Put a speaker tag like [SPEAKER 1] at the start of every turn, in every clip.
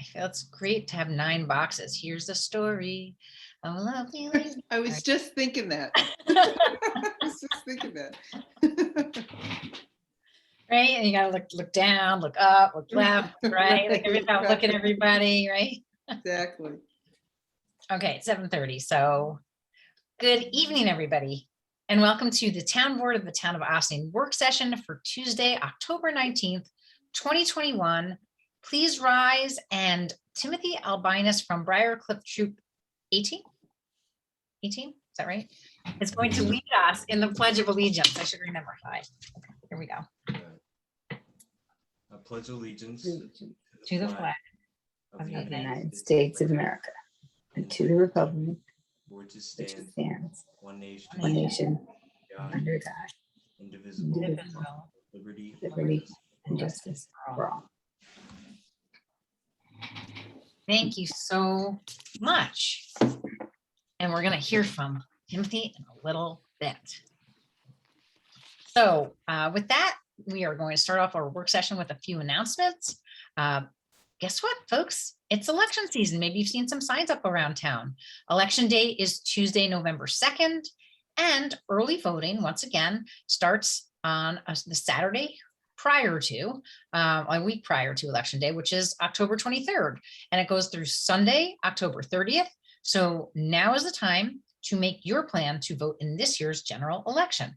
[SPEAKER 1] feel it's great to have 9 boxes. Here's the story of a lovely lady.
[SPEAKER 2] I was just thinking that. I was just thinking that.
[SPEAKER 1] Right, and you gotta look down, look up, look left, right, like every time, look at everybody, right?
[SPEAKER 2] Exactly.
[SPEAKER 1] Okay, 7:30. So good evening, everybody, and welcome to the Town Board of the Town of Austin work session for Tuesday, October 19th, 2021. Please rise, and Timothy Albinus from Briarcliff Troop 18? 18, is that right? Is going to lead us in the Pledge of Allegiance. I should remember. Hi. Okay, here we go.
[SPEAKER 3] I pledge allegiance
[SPEAKER 1] To the flag
[SPEAKER 3] of the
[SPEAKER 4] of the United States of America and to the republic
[SPEAKER 3] which
[SPEAKER 4] which
[SPEAKER 3] stands
[SPEAKER 4] stands
[SPEAKER 3] one nation,
[SPEAKER 4] one nation
[SPEAKER 3] God,
[SPEAKER 4] under God,
[SPEAKER 3] indivisible,
[SPEAKER 4] indivisible,
[SPEAKER 3] liberty,
[SPEAKER 4] liberty and justice for all.
[SPEAKER 1] Thank you so much. And we're going to hear from Timothy in a little bit. So with that, we are going to start off our work session with a few announcements. Guess what, folks? It's election season. Maybe you've seen some signs up around town. Election day is Tuesday, November 2nd, and early voting, once again, starts on the Saturday prior to, a week prior to election day, which is October 23rd, and it goes through Sunday, October 30th. So now is the time to make your plan to vote in this year's general election.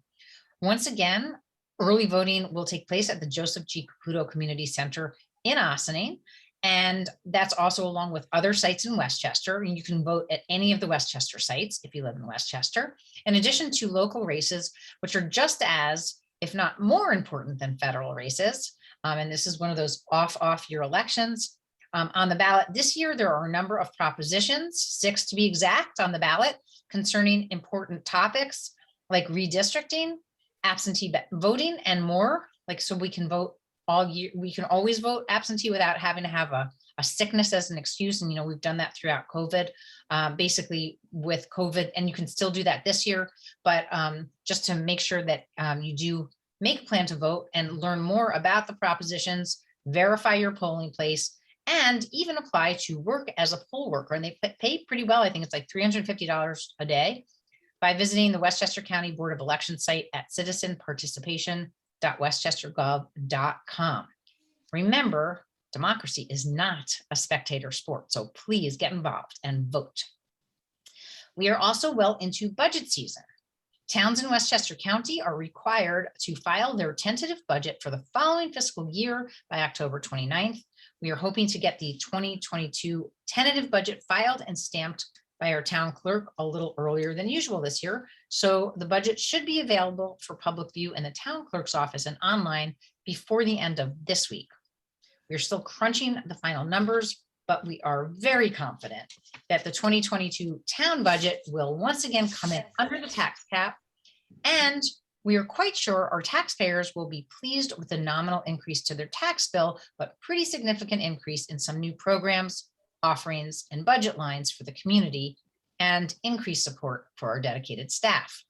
[SPEAKER 1] Once again, early voting will take place at the Joseph G. Caputo Community Center in Ossining, and that's also along with other sites in Westchester. You can vote at any of the Westchester sites if you live in Westchester, in addition to local races, which are just as, if not more important than federal races. And this is one of those off-year elections. On the ballot this year, there are a number of propositions, 6 to be exact, on the ballot concerning important topics like redistricting, absentee voting, and more. Like, so we can vote all year. We can always vote absentee without having to have a sickness as an excuse. And, we've done that throughout COVID, basically with COVID, and you can still do that this year. But just to make sure that you do make a plan to vote and learn more about the propositions, verify your polling place, and even apply to work as a poll worker. And they pay pretty well. I think it's like $350 a day, by visiting the Westchester County Board of Elections site at citizenparticipation.westchestergov.com. Remember, democracy is not a spectator sport, so please get involved and vote. We are also well into budget season. Towns in Westchester County are required to file their tentative budget for the following fiscal year by October 29th. We are hoping to get the 2022 tentative budget filed and stamped by our town clerk a little earlier than usual this year. So the budget should be available for public view in the town clerk's office and online before the end of this week. We're still crunching the final numbers, but we are very confident that the 2022 town budget will once again come in under the tax cap. And we are quite sure our taxpayers will be pleased with the nominal increase to their tax bill, but pretty significant increase in some new programs, offerings, and budget lines for the community, and increased support for our dedicated staff.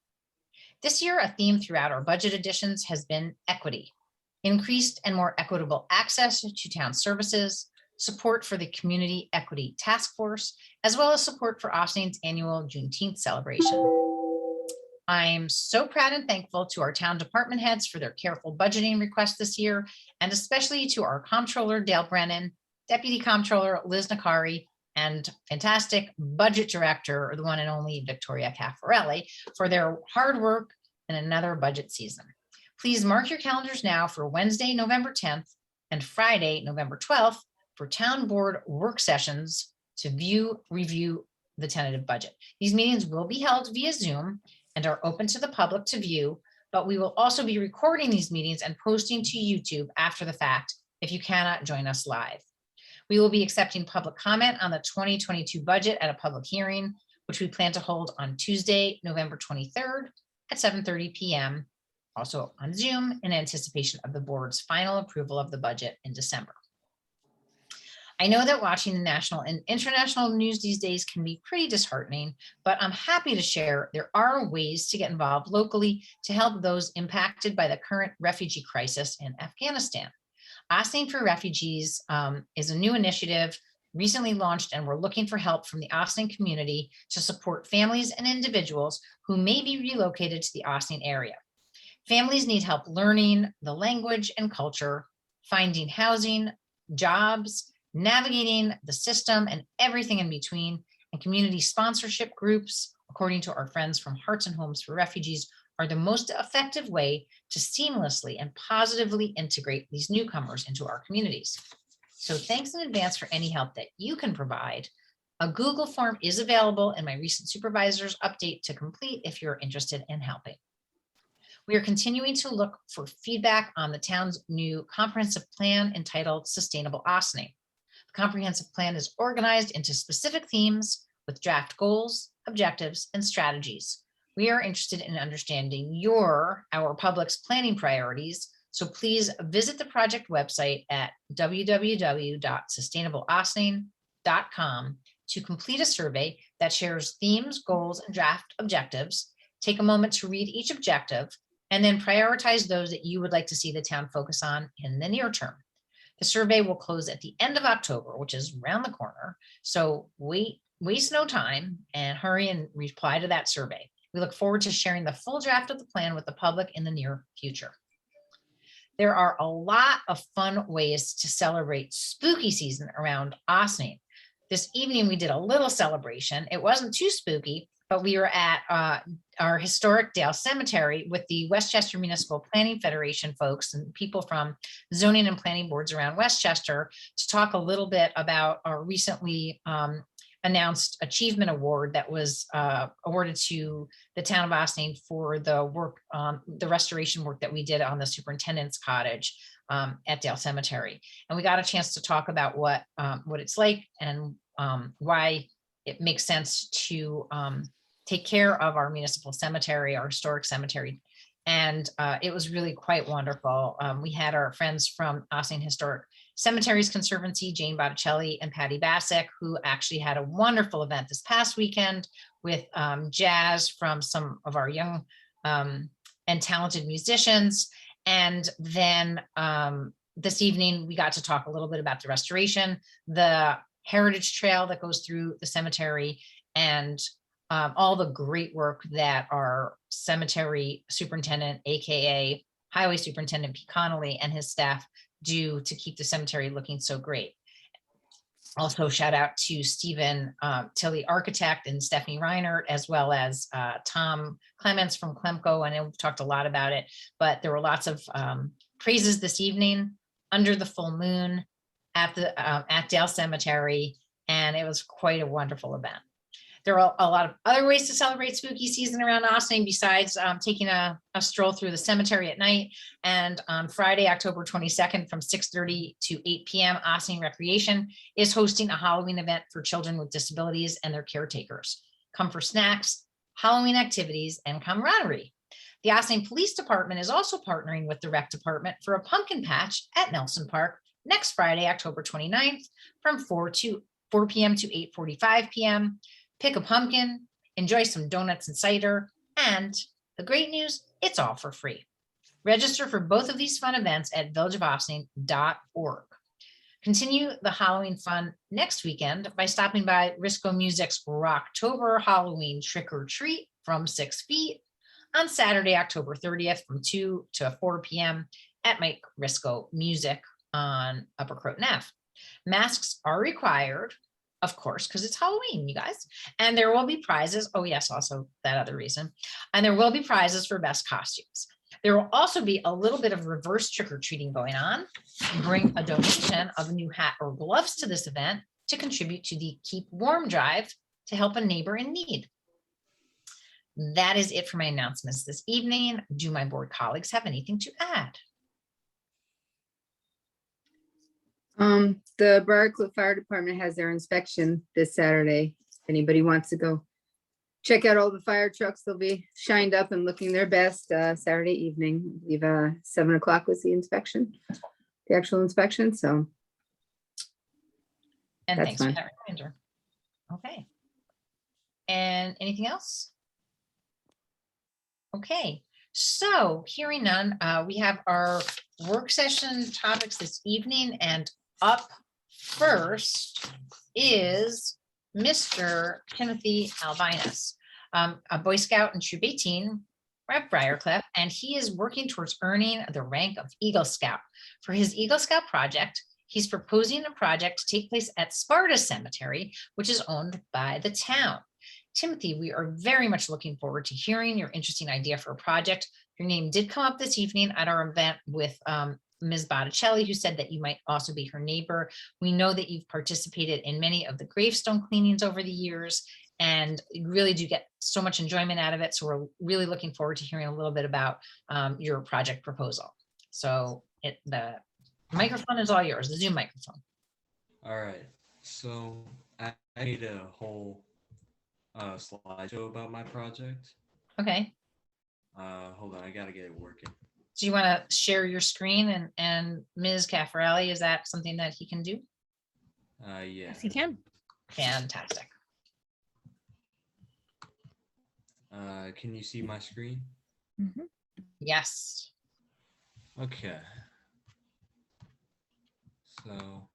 [SPEAKER 1] This year, a theme throughout our budget additions has been equity, increased and more equitable access to town services, support for the Community Equity Task Force, as well as support for Austin's annual Juneteenth celebration. I'm so proud and thankful to our town department heads for their careful budgeting requests this year, and especially to our comptroller, Dale Brennan, Deputy Comptroller Liz Nakari, and fantastic budget director, the one and only Victoria Caffarelli, for their hard work in another budget season. Please mark your calendars now for Wednesday, November 10th and Friday, November 12th for town board work sessions to review the tentative budget. These meetings will be held via Zoom and are open to the public to view, but we will also be recording these meetings and posting to YouTube after the fact if you cannot join us live. We will be accepting public comment on the 2022 budget at a public hearing, which we plan to hold on Tuesday, November 23rd at 7:30 p.m., also on Zoom, in anticipation of the board's final approval of the budget in December. I know that watching the national and international news these days can be pretty disheartening, but I'm happy to share there are ways to get involved locally to help those impacted by the current refugee crisis in Afghanistan. Asking for Refugees is a new initiative recently launched, and we're looking for help from the Austin community to support families and individuals who may be relocated to the Austin area. Families need help learning the language and culture, finding housing, jobs, navigating the system, and everything in between. And community sponsorship groups, according to our friends from Hearts and Homes for Refugees, are the most effective way to seamlessly and positively integrate these newcomers into our communities. So thanks in advance for any help that you can provide. A Google form is available in my recent supervisor's update to complete if you're interested in helping. We are continuing to look for feedback on the town's new comprehensive plan entitled Sustainable Austining. The comprehensive plan is organized into specific themes with draft goals, objectives, and strategies. We are interested in understanding our public's planning priorities, so please visit the project website at www.sustainableaustining.com to complete a survey that shares themes, goals, and draft objectives. Take a moment to read each objective and then prioritize those that you would like to see the town focus on in the near term. The survey will close at the end of October, which is around the corner. So waste no time and hurry and reply to that survey. We look forward to sharing the full draft of the plan with the public in the near future. There are a lot of fun ways to celebrate spooky season around Austin. This evening, we did a little celebration. It wasn't too spooky, but we were at our historic Dale Cemetery with the Westchester Municipal Planning Federation folks and people from zoning and planning boards around Westchester to talk a little bit about our recently announced achievement award that was awarded to the town of Austin for the work, the restoration work that we did on the superintendent's cottage at Dale Cemetery. And we got a chance to talk about what it's like and why it makes sense to take care of our municipal cemetery, our historic cemetery. And it was really quite wonderful. We had our friends from Austin Historic Cemeteries Conservancy, Jane Botticelli and Patty Bassick, who actually had a wonderful event this past weekend with jazz from some of our young and talented musicians. And then this evening, we got to talk a little bit about the restoration, the heritage trail that goes through the cemetery, and all the great work that our cemetery superintendent, AKA Highway Superintendent Pete Connolly, and his staff do to keep the cemetery looking so great. Also, shout out to Stephen Tilley, architect, and Stephanie Reinert, as well as Tom Clements from Clemco. I know we've talked a lot about it, but there were lots of praises this evening under the full moon at Dale Cemetery, and it was quite a wonderful event. There are a lot of other ways to celebrate spooky season around Austin besides taking a stroll through the cemetery at night. And on Friday, October 22nd from 6:30 to 8 p.m., Austin Recreation is hosting a Halloween event for children with disabilities and their caretakers. Come for snacks, Halloween activities, and camaraderie. The Austin Police Department is also partnering with the Rec Department for a pumpkin patch at Nelson Park next Friday, October 29th from 4 p.m. to 8:45 p.m. Pick a pumpkin, enjoy some donuts and cider, and the great news, it's all for free. Register for both of these fun events at villageofaustin.org. Continue the Halloween fun next weekend by stopping by Risco Music's Rocktober Halloween Trick or Treat from 6 feet on Saturday, October 30th from 2 to 4 p.m. at Mike Risco Music on Upper Croton Ave. Masks are required, of course, because it's Halloween, you guys. And there will be prizes. Oh, yes, also that other reason. And there will be prizes for best costumes. There will also be a little bit of reverse trick-or-treating going on. Bring a donation of a new hat or gloves to this event to contribute to the Keep Warm drive to help a neighbor in need. That is it for my announcements this evening. Do my board colleagues have anything to add?
[SPEAKER 4] The Briarcliff Fire Department has their inspection this Saturday. If anybody wants to go check out all the fire trucks, they'll be shined up and looking their best Saturday evening. We've 7 o'clock was the inspection, the actual inspection. So
[SPEAKER 1] And
[SPEAKER 4] that's
[SPEAKER 1] thanks for
[SPEAKER 4] fine.
[SPEAKER 1] that reminder. Okay. And anything else? Okay, so hearing none, we have our work session topics this evening, and up first is Mr. Timothy Albinus, a Boy Scout and Troop 18 at Briarcliff, and he is working towards earning the rank of Eagle Scout. For his Eagle Scout project, he's proposing a project to take place at Sparta Cemetery, which is owned by the town. Timothy, we are very much looking forward to hearing your interesting idea for a project. Your name did come up this evening at our event with Ms. Botticelli, who said that you might also be her neighbor. We know that you've participated in many of the gravestone cleanings over the years, and you really do get so much enjoyment out of it. So we're really looking forward to hearing a little bit about your project proposal. So the microphone is all yours, the Zoom microphone.
[SPEAKER 3] All right. So I made a whole slideshow about my project.
[SPEAKER 1] Okay.
[SPEAKER 3] Hold on, I gotta get it working.
[SPEAKER 1] Do you want to share your screen and Ms. Caffarelli, is that something that he can do?
[SPEAKER 3] Yeah.
[SPEAKER 5] Yes, he can.
[SPEAKER 1] Fantastic.
[SPEAKER 3] Can you see my screen?
[SPEAKER 5] Mhm.
[SPEAKER 1] Yes.
[SPEAKER 3] Okay. So,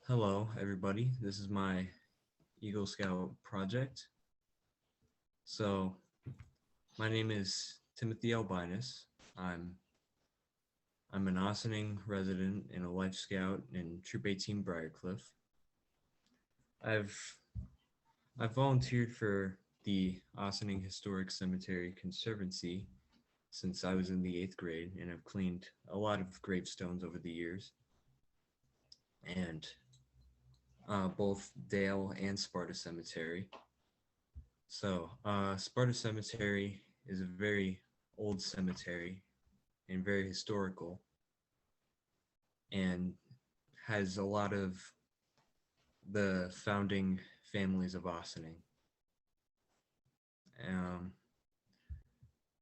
[SPEAKER 3] hello everybody. This is my Eagle Scout project. So, my name is Timothy Albinus. I'm an Ossining resident and a Life Scout in Troop 18 Briarcliff. I've volunteered for the Ossining Historic Cemetery Conservancy since I was in the 8th grade, and I've cleaned a lot of gravestones over the years. And both Dale and Sparta Cemetery. So Sparta Cemetery is a very old cemetery and very historical, and has a lot of the founding families of Ossining.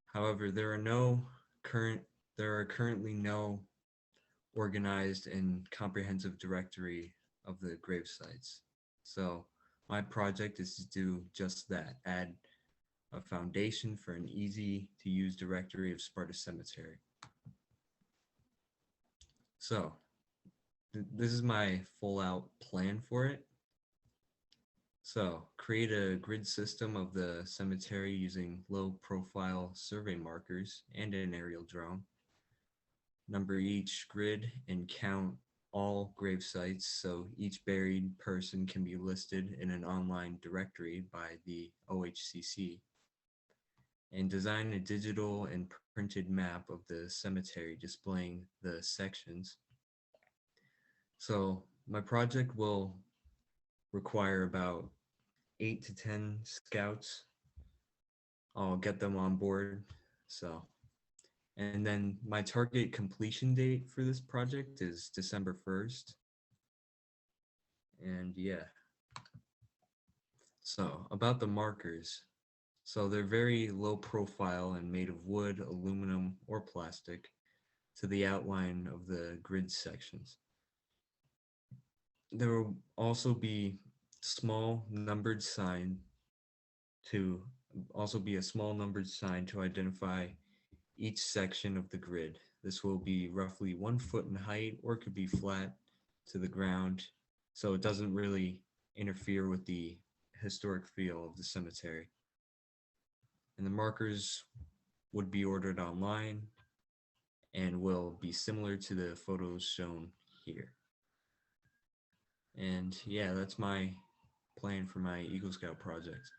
[SPEAKER 3] However, there are currently no organized and comprehensive directory of the grave sites. So my project is to do just that, add a foundation for an easy to use directory of Sparta Cemetery. So this is my full out plan for it. So create a grid system of the cemetery using low profile survey markers and an aerial drone. Number each grid and count all grave sites so each buried person can be listed in an online directory by the OHCC. And design a digital and printed map of the cemetery displaying the sections. So my project will require about 8 to 10 scouts. I'll get them on board. So, and then my target completion date for this project is December 1st. And yeah. So about the markers. So they're very low profile and made of wood, aluminum, or plastic to the outline of the grid sections. There will also be a small numbered sign to identify each section of the grid. This will be roughly 1 foot in height, or it could be flat to the ground, so it doesn't really interfere with the historic feel of the cemetery. And the markers would be ordered online and will be similar to the photos shown here. And yeah, that's my plan for my Eagle Scout project.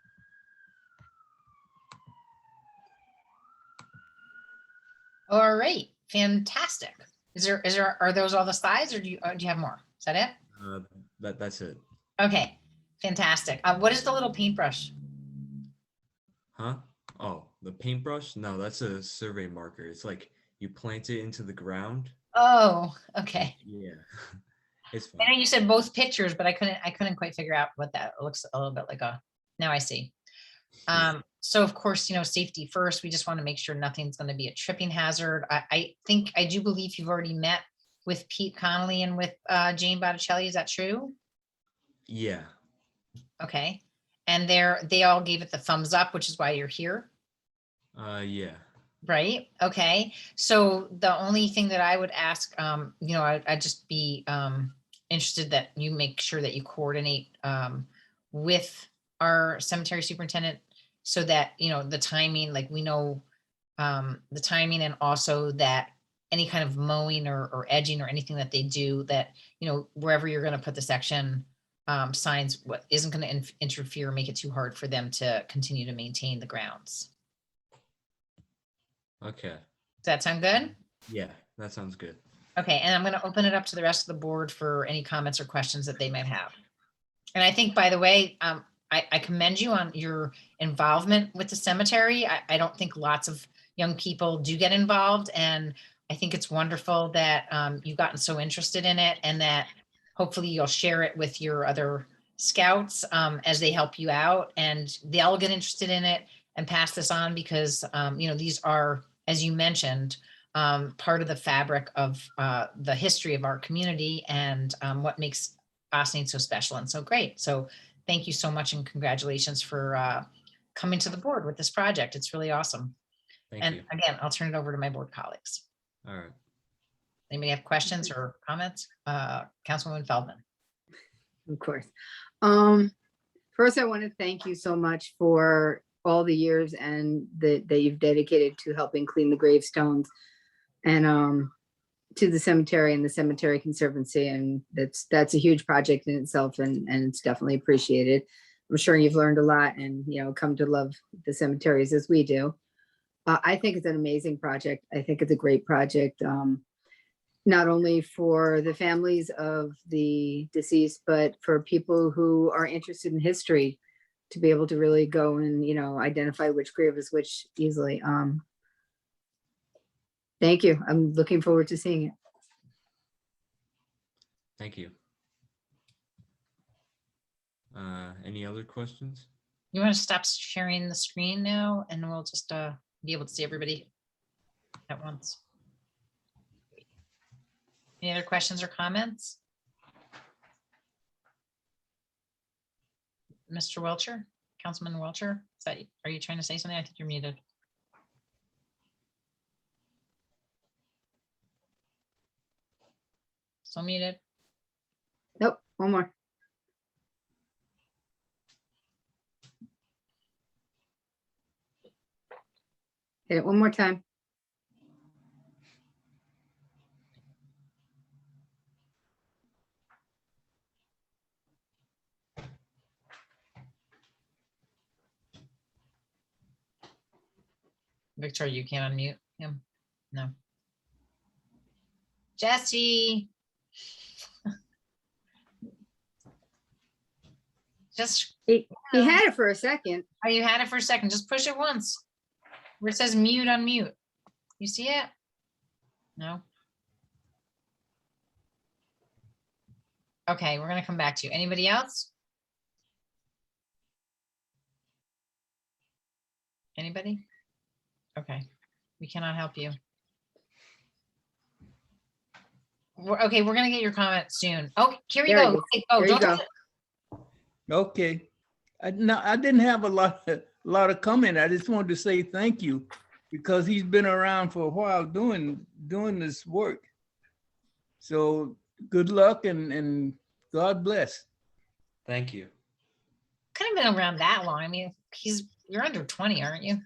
[SPEAKER 1] All right, fantastic. Are those all the slides, or do you have more? Is that it?
[SPEAKER 3] That's it.
[SPEAKER 1] Okay, fantastic. What is the little paintbrush?
[SPEAKER 3] Huh? Oh, the paintbrush? No, that's a survey marker. It's like you plant it into the ground.
[SPEAKER 1] Oh, okay.
[SPEAKER 3] Yeah, it's
[SPEAKER 1] I know
[SPEAKER 3] fine.
[SPEAKER 1] you said both pictures, but I couldn't quite figure out what that looks a little bit like. Now I see. So of course, safety first. We just want to make sure nothing's going to be a tripping hazard. I do believe you've already met with Pete Connolly and with Jane Botticelli. Is that true?
[SPEAKER 3] Yeah.
[SPEAKER 1] Okay. And they all gave it the thumbs up, which is why you're here.
[SPEAKER 3] Yeah.
[SPEAKER 1] Right, okay. So the only thing that I would ask, I'd just be interested that you make sure that you coordinate with our cemetery superintendent so that, the timing, like we know the timing, and also that any kind of mowing or edging or anything that they do, that, wherever you're gonna put the section signs, what isn't gonna interfere, make it too hard for them to continue to maintain the grounds.
[SPEAKER 3] Okay.
[SPEAKER 1] Does that sound good?
[SPEAKER 3] Yeah, that sounds good.
[SPEAKER 1] Okay, and I'm going to open it up to the rest of the board for any comments or questions that they might have. And I think, by the way, I commend you on your involvement with the cemetery. I don't think lots of young people do get involved, and I think it's wonderful that you've gotten so interested in it, and that hopefully you'll share it with your other scouts as they help you out, and they'll all get interested in it and pass this on, because these are, as you mentioned, part of the fabric of the history of our community, and what makes Ossining so special and so great. So thank you so much, and congratulations for coming to the board with this project. It's really awesome.
[SPEAKER 3] Thank
[SPEAKER 1] And
[SPEAKER 3] you.
[SPEAKER 1] again, I'll turn it over to my board colleagues.
[SPEAKER 3] All right.
[SPEAKER 1] Anybody have questions or comments? Councilwoman Feldman.
[SPEAKER 4] Of course. First, I want to thank you so much for all the years and that you've dedicated to helping clean the gravestones and to the cemetery and the Cemetery Conservancy. And that's a huge project in itself, and it's definitely appreciated. I'm sure you've learned a lot and, come to love the cemeteries as we do. I think it's an amazing project. I think it's a great project. Not only for the families of the deceased, but for people who are interested in history, to be able to really go and, identify which grave is which easily. Thank you. I'm looking forward to seeing it.
[SPEAKER 3] Thank you. Any other questions?
[SPEAKER 1] You want to stop sharing the screen now, and we'll just be able to see everybody at once. Any other questions or comments? Mr. Welcher, Councilman Welcher, are you trying to say something? I think you're muted. Still muted.
[SPEAKER 4] Nope, one more. Hit it one more time.
[SPEAKER 1] Victoria, you can't unmute him. No. Jesse. Just,
[SPEAKER 4] He had it for a second.
[SPEAKER 1] oh, you had it for a second. Just push it once where it says mute, unmute. You see it? No. Okay, we're gonna come back to you. Anybody else? Anybody? Okay, we cannot help you. Okay, we're gonna get your comment soon. Oh, here we
[SPEAKER 4] There it
[SPEAKER 1] go.
[SPEAKER 4] is.
[SPEAKER 1] Okay, oh,
[SPEAKER 4] There you
[SPEAKER 1] don't.
[SPEAKER 4] go.
[SPEAKER 5] Okay. I didn't have a lot of comment. I just wanted to say thank you, because he's been around for a while doing this work. So good luck and God bless.
[SPEAKER 3] Thank you.
[SPEAKER 1] Couldn't have been around that long. I mean, you're under 20, aren't you?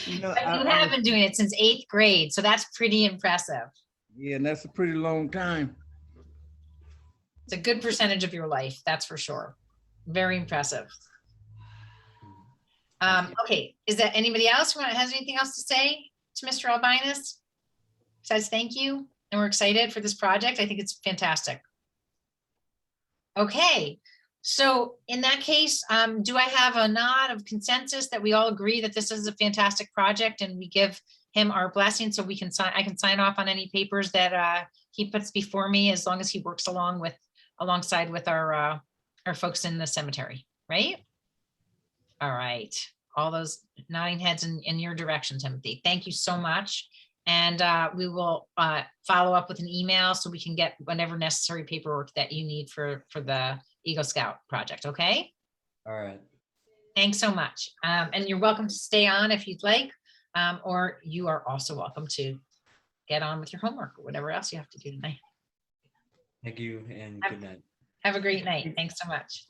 [SPEAKER 5] You know,
[SPEAKER 1] But you have been doing it since 8th grade, so that's pretty impressive.
[SPEAKER 5] yeah, and that's a pretty long time.
[SPEAKER 1] It's a good percentage of your life, that's for sure. Very impressive.
[SPEAKER 3] Thank you.
[SPEAKER 1] Okay, is there anybody else who has anything else to say to Mr. Albinus? Says thank you, and we're excited for this project. I think it's fantastic. Okay, so in that case, do I have a nod of consensus that we all agree that this is a fantastic project, and we give him our blessing so we can sign? I can sign off on any papers that he puts before me, as long as he works alongside with our folks in the cemetery, right? All right, all those nodding heads in your direction, Timothy. Thank you so much. And we will follow up with an email so we can get whatever necessary paperwork that you need for the Eagle Scout project, okay?
[SPEAKER 3] All right.
[SPEAKER 1] Thanks so much. And you're welcome to stay on if you'd like, or you are also welcome to get on with your homework or whatever else you have to do tonight.
[SPEAKER 3] Thank you and good night.
[SPEAKER 1] Have a great night. Thanks so much.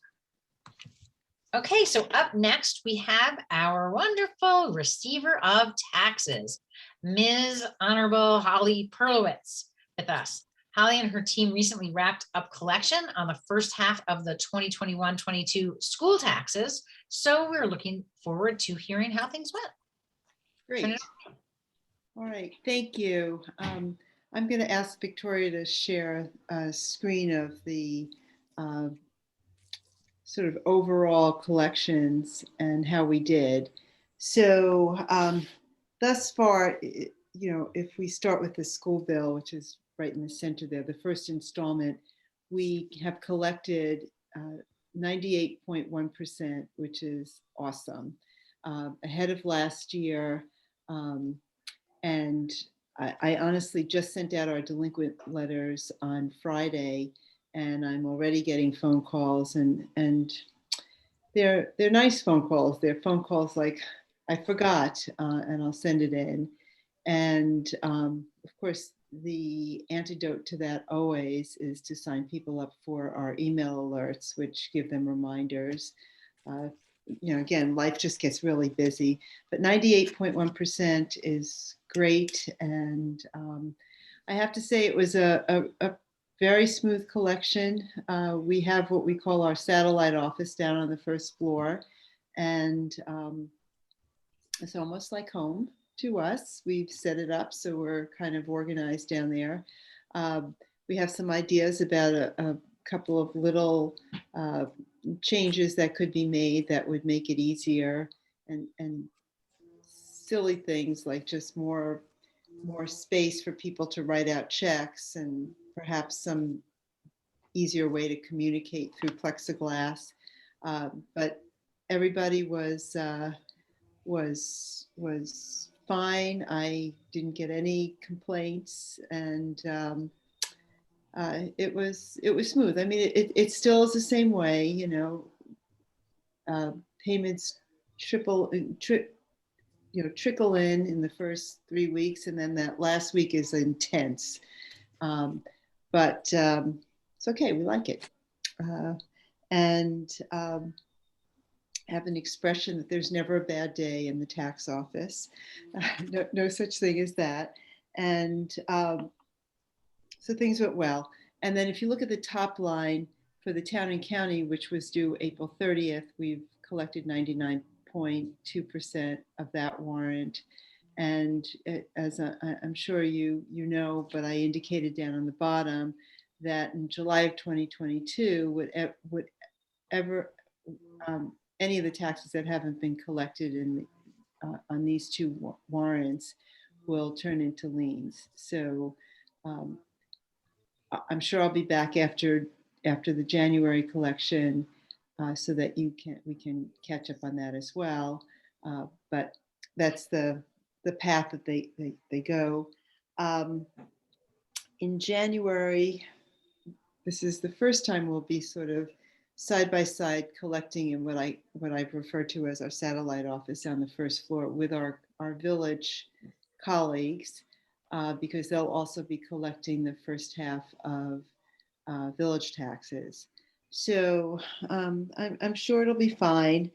[SPEAKER 1] Okay, so up next, we have our wonderful receiver of taxes, Ms. Honorable Holly Perlowitz with us. Holly and her team recently wrapped up collection on the first half of the 2021-22 school taxes. So we're looking forward to hearing how things went.
[SPEAKER 2] Great. All right, thank you. I'm going to ask Victoria to share a screen of the sort of overall collections and how we did. So thus far, if we start with the school bill, which is right in the center there, the first installment, we have collected 98.1%, which is awesome, ahead of last year. And I honestly just sent out our delinquent letters on Friday, and I'm already getting phone calls, and they're nice phone calls. They're phone calls like, I forgot, and I'll send it in. And of course, the antidote to that always is to sign people up for our email alerts, which give them reminders. Again, life just gets really busy, but 98.1% is great. And I have to say it was a very smooth collection. We have what we call our satellite office down on the first floor, and it's almost like home to us. We've set it up so we're kind of organized down there. We have some ideas about a couple of little changes that could be made that would make it easier, and silly things like just more space for people to write out checks, and perhaps some easier way to communicate through plexiglass. But everybody was fine. I didn't get any complaints, and it was smooth. I mean, it still is the same way, payments trickle in the first 3 weeks, and then that last week is intense. But it's okay. We like it. And have an expression that there's never a bad day in the tax office. No such thing as that. And so things went well. And then if you look at the top line for the town and county, which was due April 30th, we've collected 99.2% of that warrant. And as I'm sure you know, but I indicated down on the bottom that in July of 2022, whatever any of the taxes that haven't been collected on these two warrants will turn into liens. So I'm sure I'll be back after the January collection so that we can catch up on that as well. But that's the path that they go. In January, this is the first time we'll be sort of side by side collecting in what I refer to as our satellite office on the first floor with our village colleagues, because they'll also be collecting the first half of village taxes. So I'm sure it'll be fine.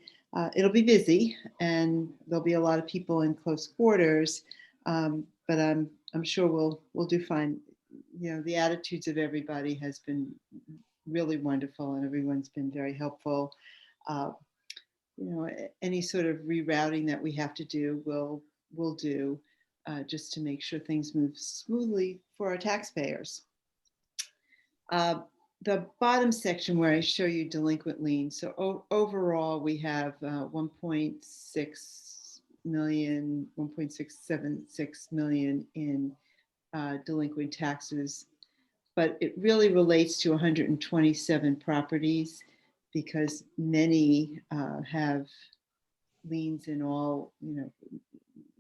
[SPEAKER 2] It'll be busy, and there'll be a lot of people in close quarters, but I'm sure we'll do fine. The attitudes of everybody has been really wonderful, and everyone's been very helpful. Any sort of rerouting that we have to do, we'll do, just to make sure things move smoothly for our taxpayers. The bottom section where I show you delinquent liens. So overall, we have 1.676 million in delinquent taxes, but it really relates to 127 properties because many have liens in all,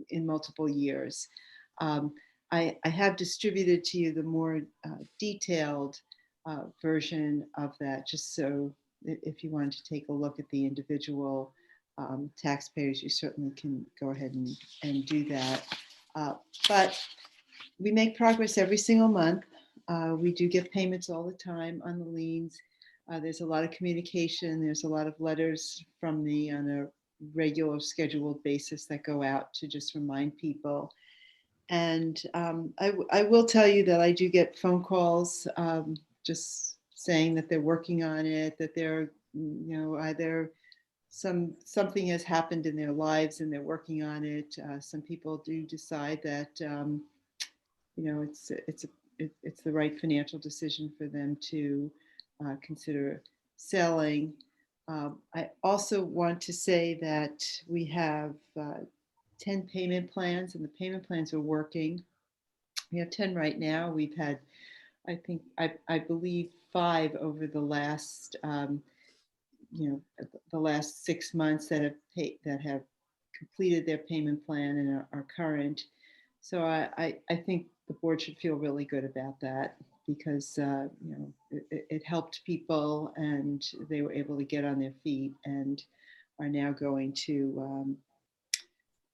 [SPEAKER 2] in multiple years. I have distributed to you the more detailed version of that, just so if you wanted to take a look at the individual taxpayers, you certainly can go ahead and do that. But we make progress every single month. We do get payments all the time on the liens. There's a lot of communication. There's a lot of letters from me on a regular scheduled basis that go out to just remind people. And I will tell you that I do get phone calls just saying that they're working on it, that they're, either something has happened in their lives and they're working on it. Some people do decide that, it's the right financial decision for them to consider selling. I also want to say that we have 10 payment plans, and the payment plans are working. We have 10 right now. We've had, I believe, 5 over the last, the last 6 months that have completed their payment plan and are current. So I think the board should feel really good about that, because it helped people and they were able to get on their feet and are now going to,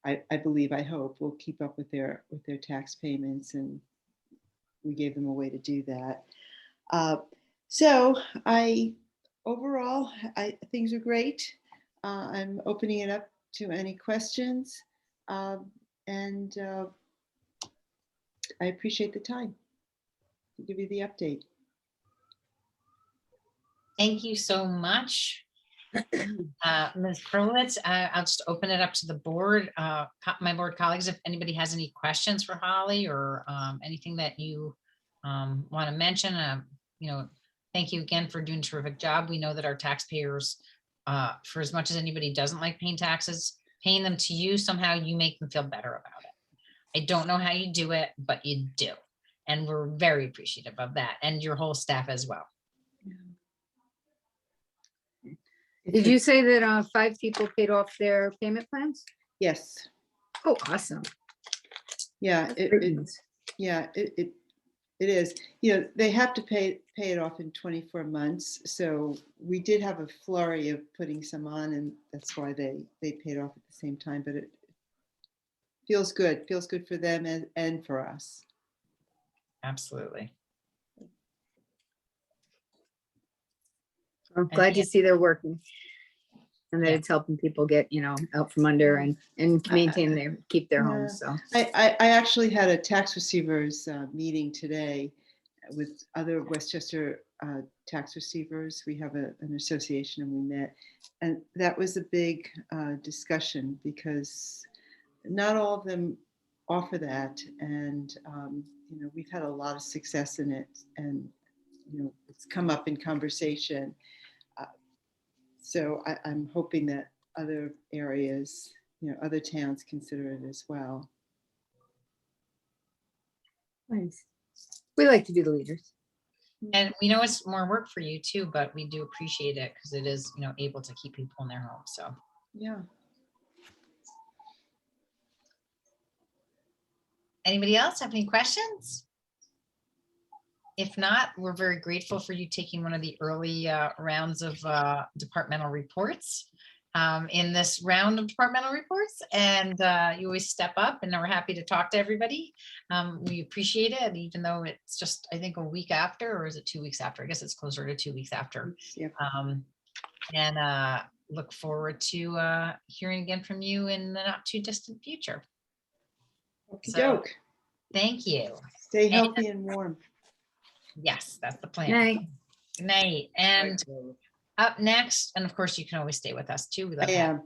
[SPEAKER 2] I believe, I hope, will keep up with their tax payments, and we gave them a way to do that. So overall, things are great. I'm opening it up to any questions, and I appreciate the time to give you the update.
[SPEAKER 1] Thank you so much. Ms. Hurwitz, I'll just open it up to the board, my board colleagues, if anybody has any questions for Holly or anything that you want to mention. Thank you again for doing a terrific job. We know that our taxpayers, for as much as anybody doesn't like paying taxes, paying them to you, somehow you make them feel better about it. I don't know how you do it, but you do. And we're very appreciative of that, and your whole staff as well.
[SPEAKER 4] Did you say that 5 people paid off their payment plans?
[SPEAKER 2] Yes.
[SPEAKER 4] Oh, awesome.
[SPEAKER 2] Yeah.
[SPEAKER 4] Great news.
[SPEAKER 2] It is. They have to pay it off in 24 months. So we did have a flurry of putting some on, and that's why they paid off at the same time. But it feels good. Feels good for them and for us.
[SPEAKER 1] Absolutely.
[SPEAKER 4] I'm glad to see they're working and that
[SPEAKER 1] Yeah.
[SPEAKER 4] it's helping people get, out from under and keep their homes. So
[SPEAKER 2] I actually had a tax receivers meeting today with other Westchester tax receivers. We have an association, and we met, and that was a big discussion, because not all of them offer that, and we've had a lot of success in it, and it's come up in conversation. So I'm hoping that other areas, other towns consider it as well.
[SPEAKER 4] nice. We like to be the leaders.
[SPEAKER 1] And we know it's more work for you too, but we do appreciate it because it is, able to keep people in their homes. So
[SPEAKER 2] Yeah.
[SPEAKER 1] anybody else have any questions? If not, we're very grateful for you taking one of the early rounds of departmental reports in this round of departmental reports. And you always step up, and we're happy to talk to everybody. We appreciate it, even though it's just, I think, a week after, or is it 2 weeks after? I guess it's closer to 2 weeks after.
[SPEAKER 2] Yeah.
[SPEAKER 1] And look forward to hearing again from you in the not too distant future.
[SPEAKER 2] Okey
[SPEAKER 1] So,
[SPEAKER 2] doke.
[SPEAKER 1] thank you.
[SPEAKER 2] Stay healthy and warm.
[SPEAKER 1] Yes, that's the plan.
[SPEAKER 4] Night.
[SPEAKER 1] Good night. And up next, and of course, you can always stay with us too. We love
[SPEAKER 2] I
[SPEAKER 1] that.
[SPEAKER 2] am.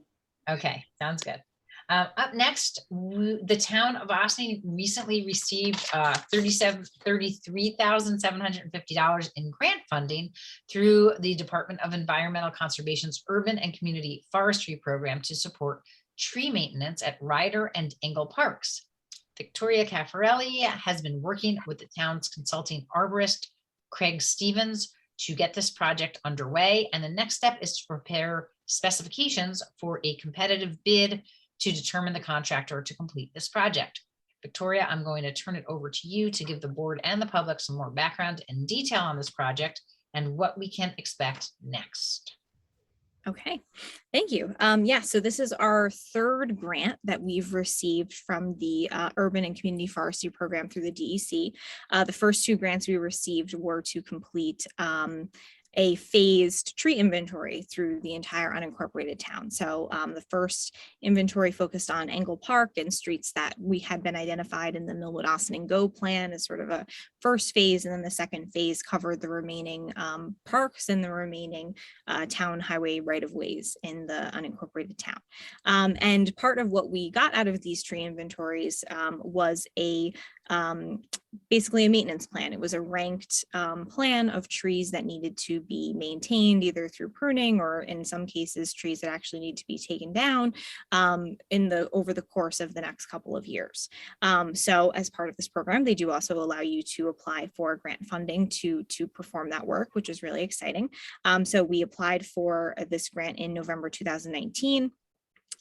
[SPEAKER 1] Okay, sounds good. Up next, the town of Austin recently received $33,750 in grant funding through the Department of Environmental Conservation's Urban and Community Forestry Program to support tree maintenance at Ryder and Engle Parks. Victoria Caffarelli has been working with the town's consulting arborist, Craig Stevens, to get this project underway. And the next step is to prepare specifications for a competitive bid to determine the contractor to complete this project. Victoria, I'm going to turn it over to you to give the board and the public some more background and detail on this project and what we can expect next.
[SPEAKER 6] Okay, thank you. Yeah, so this is our third grant that we've received from the Urban and Community Forestry Program through the DEC. The first two grants we received were to complete a phased tree inventory through the entire unincorporated town. So the first inventory focused on Engle Park and streets that we had been identified in the Millwood Austining Go plan as sort of a first phase. And then the second phase covered the remaining parks and the remaining town highway right-of-ways in the unincorporated town. And part of what we got out of these tree inventories was basically a maintenance plan. It was a ranked plan of trees that needed to be maintained either through pruning or in some cases trees that actually need to be taken down over the course of the next couple of years. So as part of this program, they do also allow you to apply for grant funding to perform that work, which is really exciting. So we applied for this grant in November 2019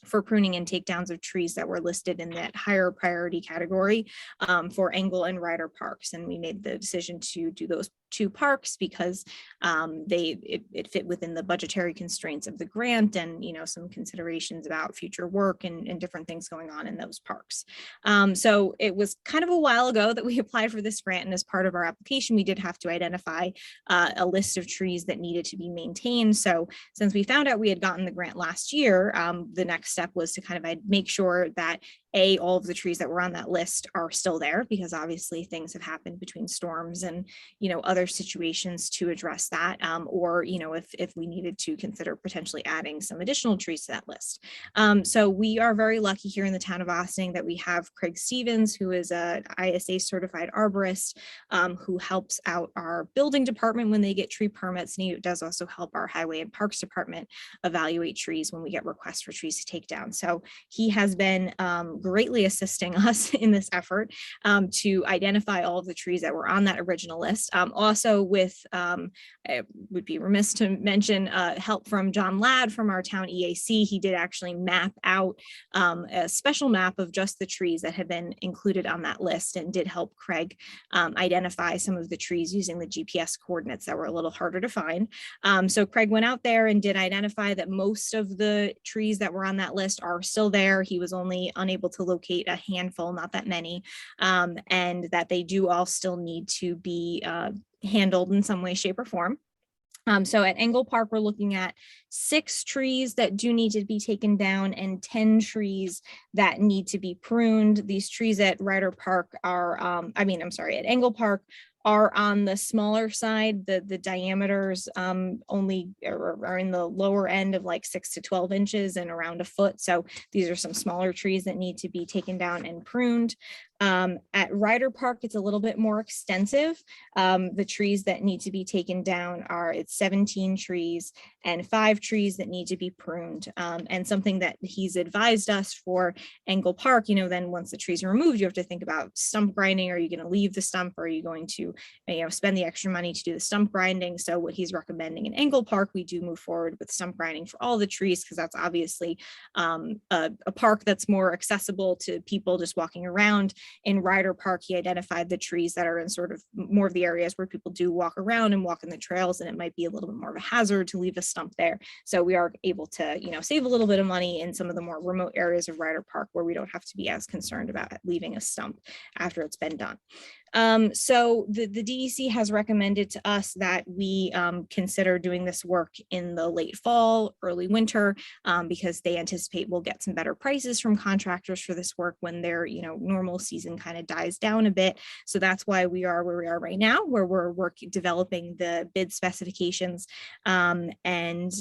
[SPEAKER 6] for pruning and takedowns of trees that were listed in that higher priority category for Engle and Ryder Parks. And we made the decision to do those two parks because it fit within the budgetary constraints of the grant and, some considerations about future work and different things going on in those parks. So it was kind of a while ago that we applied for this grant, and as part of our application, we did have to identify a list of trees that needed to be maintained. So since we found out we had gotten the grant last year, the next step was to kind of make sure that all of the trees that were on that list are still there, because obviously things have happened between storms and, other situations to address that. Or, if we needed to consider potentially adding some additional trees to that list. So we are very lucky here in the town of Austining that we have Craig Stevens, who is a ISA certified arborist, who helps out our building department when they get tree permits. And he does also help our highway and parks department evaluate trees when we get requests for trees to take down. So he has been greatly assisting us in this effort to identify all of the trees that were on that original list. Also with, it would be remiss to mention help from John Ladd from our town EAC. He did actually map out a special map of just the trees that had been included on that list and did help Craig identify some of the trees using the GPS coordinates that were a little harder to find. So Craig went out there and did identify that most of the trees that were on that list are still there. He was only unable to locate a handful, not that many, and that they do all still need to be handled in some way, shape, or form. So at Engle Park, we're looking at 6 trees that do need to be taken down and 10 trees that need to be pruned. These trees at Ryder Park are, at Engle Park are on the smaller side. The diameters only are in the lower end of like 6 to 12 inches and around a foot. So these are some smaller trees that need to be taken down and pruned. At Ryder Park, it's a little bit more extensive. The trees that need to be taken down it's 17 trees and 5 trees that need to be pruned. And something that he's advised us for Engle Park, then once the trees are removed, you have to think about stump grinding. Are you going to leave the stump? Or are you going to spend the extra money to do the stump grinding? So what he's recommending in Engle Park, we do move forward with stump grinding for all the trees, because that's obviously a park that's more accessible to people just walking around. In Ryder Park, he identified the trees that are in sort of more of the areas where people do walk around and walk in the trails, and it might be a little bit more of a hazard to leave a stump there. So we are able to, save a little bit of money in some of the more remote areas of Ryder Park where we don't have to be as concerned about leaving a stump after it's been done. So the DEC has recommended to us that we consider doing this work in the late fall, early winter, because they anticipate we'll get some better prices from contractors for this work when their normal season kind of dies down a bit. So that's why we are where we are right now, where we're developing the bid specifications, and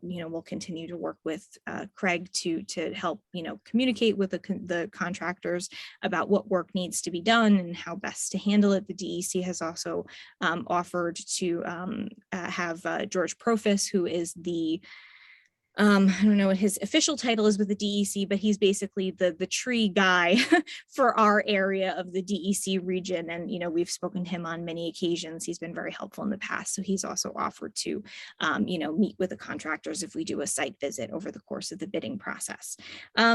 [SPEAKER 6] we'll continue to work with Craig to help communicate with the contractors about what work needs to be done and how best to handle it. The DEC has also offered to have George Profis, who is the I don't know what his official title is with the DEC, but he's basically the tree guy for our area of the DEC region. And, you know, we've spoken to him on many occasions. He's been very helpful in the past. So he's also offered to, you know, meet with the contractors if we do a site visit over the course of the bidding process.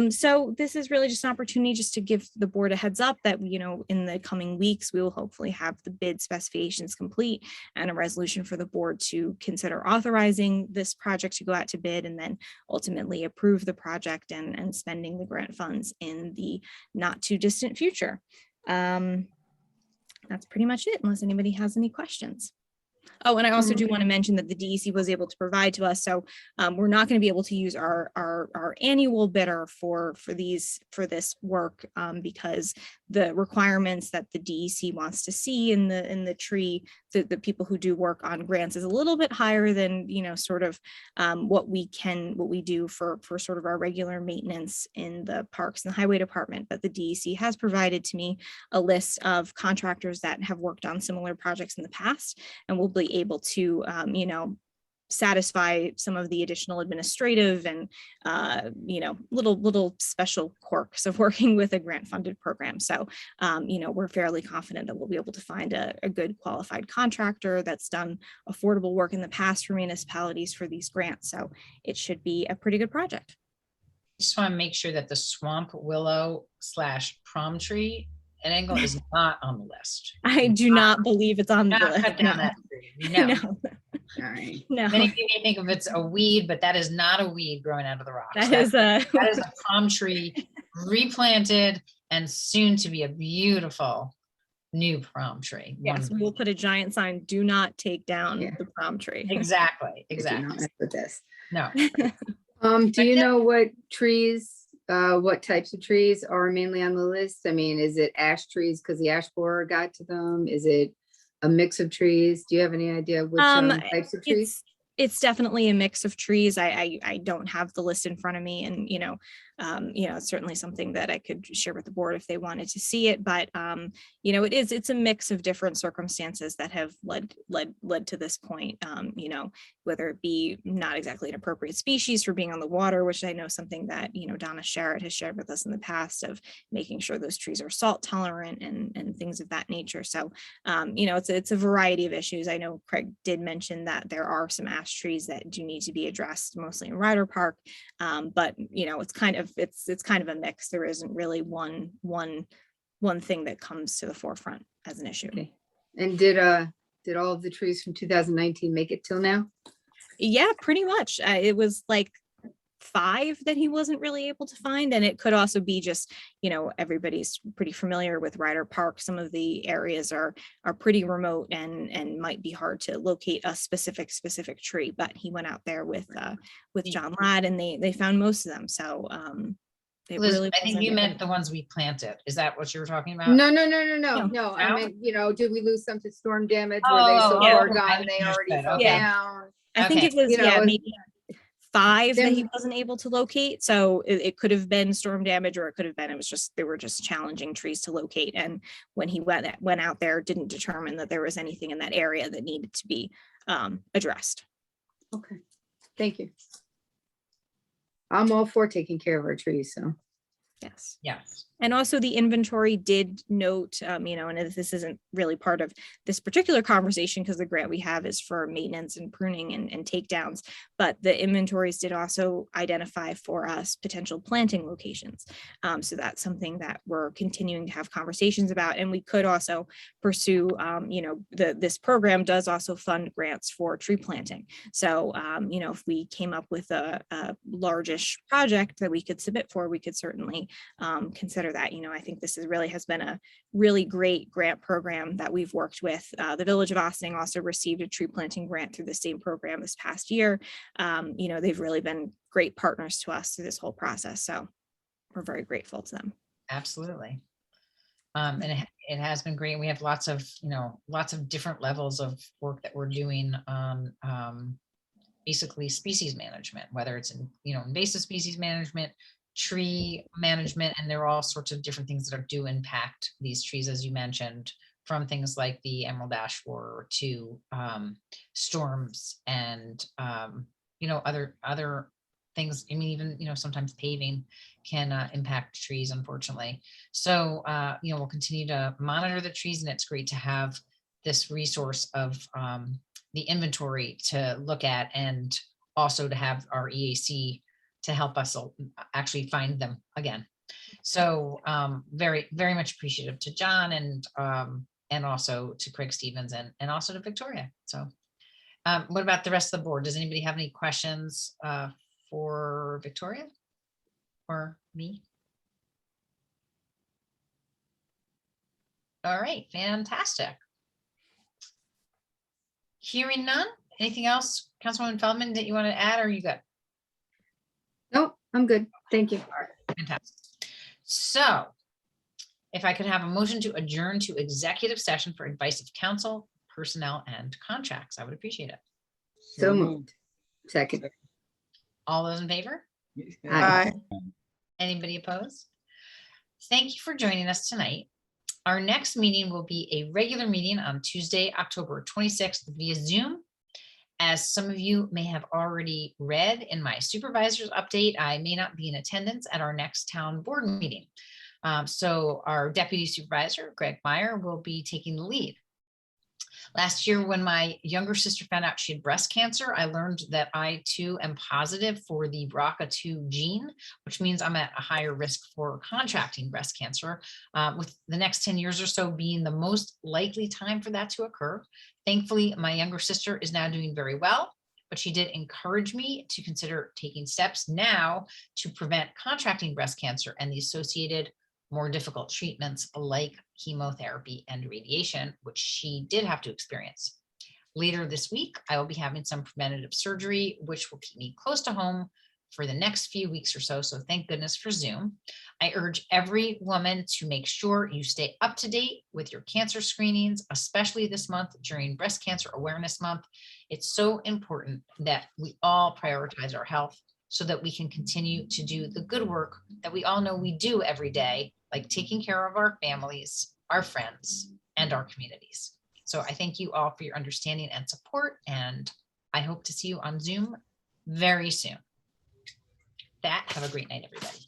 [SPEAKER 6] So this is really just an opportunity just to give the board a heads up that, you know, in the coming weeks, we will hopefully have the bid specifications complete and a resolution for the board to consider authorizing this project to go out to bid, and then ultimately approve the project and spending the grant funds in the not too distant future. That's pretty much it, unless anybody has any questions. Oh, and I also do want to mention that the DEC was able to provide to us. So we're not going to be able to use our annual bidder for this work because the requirements that the DEC wants to see in the tree, the people who do work on grants, is a little bit higher than, you know, sort of what we do for sort of our regular maintenance in the parks and the highway department. But the DEC has provided to me a list of contractors that have worked on similar projects in the past, and we'll be able to, you know, satisfy some of the additional administrative and, you know, little special quirks of working with a grant funded program. So, you know, we're fairly confident that we'll be able to find a good qualified contractor that's done affordable work in the past for municipalities for these grants. So it should be a pretty good project.
[SPEAKER 1] Just want to make sure that the swamp willow / prom tree at Angle is not on the list.
[SPEAKER 6] I do not believe it's on the
[SPEAKER 1] Not
[SPEAKER 6] list.
[SPEAKER 1] cut down
[SPEAKER 6] No.
[SPEAKER 1] that tree. No.
[SPEAKER 6] No.
[SPEAKER 4] All right.
[SPEAKER 6] No.
[SPEAKER 1] Many of you may think of it's a weed, but that is not a weed growing out of the rocks.
[SPEAKER 6] That is a
[SPEAKER 1] That is a palm tree replanted and soon to be a beautiful new prom tree.
[SPEAKER 6] yes, we will put a giant sign, do not take down
[SPEAKER 4] Yeah.
[SPEAKER 6] the prom tree.
[SPEAKER 1] Exactly.
[SPEAKER 4] I do not
[SPEAKER 1] Exactly.
[SPEAKER 4] mess with this.
[SPEAKER 1] No.
[SPEAKER 4] Do you know what trees, what types of trees are mainly on the list? I mean, is it ash trees because the ash borer got to them? Is it a mix of trees? Do you have any idea which types of trees?
[SPEAKER 6] It's definitely a mix of trees. I don't have the list in front of me, and you know, it's certainly something that I could share with the board if they wanted to see it. But you know, it's a mix of different circumstances that have led to this point. You know, whether it be not exactly an appropriate species for being on the water, which I know something that, you know, Donna Sherritt has shared with us in the past, of making sure those trees are salt tolerant and things of that nature. So you know, it's a variety of issues. I know Craig did mention that there are some ash trees that do need to be addressed, mostly in Ryder Park. But you know, it's kind of a mix. There isn't really one thing that comes to the forefront as an issue.
[SPEAKER 4] Okay. And did all of the trees from 2019 make it till now?
[SPEAKER 6] Yeah, pretty much. It was like 5 that he wasn't really able to find, and it could also be just, you know, everybody's pretty familiar with Ryder Park. Some of the areas are pretty remote and might be hard to locate a specific tree, but he went out there with John Ladd, and they found most of them. So
[SPEAKER 1] Liz, I think you meant the ones we planted. Is that what you were talking about?
[SPEAKER 4] No.
[SPEAKER 1] No?
[SPEAKER 4] I mean, you know, did we lose some to storm damage? Were they so
[SPEAKER 1] yeah,
[SPEAKER 4] far
[SPEAKER 1] okay.
[SPEAKER 4] gone they already
[SPEAKER 1] Understood.
[SPEAKER 4] fell
[SPEAKER 1] Okay.
[SPEAKER 4] down?
[SPEAKER 6] I think
[SPEAKER 1] Okay.
[SPEAKER 6] it was,
[SPEAKER 4] You know,
[SPEAKER 6] maybe 5 that he
[SPEAKER 4] Then-
[SPEAKER 6] wasn't able to locate. So it could have been storm damage, or it could have been, they were just challenging trees to locate. And when he went out there, didn't determine that there was anything in that area that needed to be addressed.
[SPEAKER 4] Okay, thank you. I'm all for taking care of our trees, so.
[SPEAKER 6] Yes.
[SPEAKER 1] Yes.
[SPEAKER 6] And also the inventory did note, you know, and this isn't really part of this particular conversation because the grant we have is for maintenance and pruning and takedowns, but the inventories did also identify for us potential planting locations. So that's something that we're continuing to have conversations about. And we could also pursue, you know, this program does also fund grants for tree planting. So, you know, if we came up with a largish project that we could submit for, we could certainly consider that. You know, I think this has been a really great grant program that we've worked with. The Village of Ossining also received a tree planting grant through the same program this past year. You know, they've really been great partners to us through this whole process. So we're very grateful to them.
[SPEAKER 1] Absolutely. And it has been great. We have lots of different levels of work that we're doing on basically species management, whether it's invasive species management, tree management, and there are all sorts of different things that do impact these trees, as you mentioned, from things like the emerald ash borer to storms and other things, I mean, even, sometimes paving can impact trees, unfortunately. So, we'll continue to monitor the trees, and it's great to have this resource of the inventory to look at, and also to have our EAC to help us actually find them again. So very, very much appreciative to John, and also to Craig Stevens, and also to Victoria. So what about the rest of the board? Does anybody have any questions for Victoria or me? All right, fantastic. Hearing none, anything else, Councilwoman Feldman, that you want to add, or are you good?
[SPEAKER 4] Nope, I'm good. Thank you.
[SPEAKER 1] Fantastic. So if I could have a motion to adjourn to executive session for advice of counsel, personnel, and contracts, I would appreciate it.
[SPEAKER 4] So moved. Second.
[SPEAKER 1] All those in favor?
[SPEAKER 4] Aye.
[SPEAKER 1] Anybody opposed? Thank you for joining us tonight. Our next meeting will be a regular meeting on Tuesday, October 26th via Zoom. As some of you may have already read in my supervisor's update, I may not be in attendance at our next town board meeting. So our deputy supervisor, Greg Meyer, will be taking the lead. Last year, when my younger sister found out she had breast cancer, I learned that I too am positive for the BRCA2 gene, which means I'm at a higher risk for contracting breast cancer, with the next 10 years or so being the most likely time for that to occur. Thankfully, my younger sister is now doing very well, but she did encourage me to consider taking steps now to prevent contracting breast cancer and the associated more difficult treatments like chemotherapy and radiation, which she did have to experience. Later this week, I will be having some preventative surgery, which will keep me close to home for the next few weeks or so. So thank goodness for Zoom. I urge every woman to make sure you stay up to date with your cancer screenings, especially this month during Breast Cancer Awareness Month. It's so important that we all prioritize our health so that we can continue to do the good work that we all know we do every day, like taking care of our families, our friends, and our communities. So I thank you all for your understanding and support, and I hope to see you on Zoom very soon. Have a great night, everybody.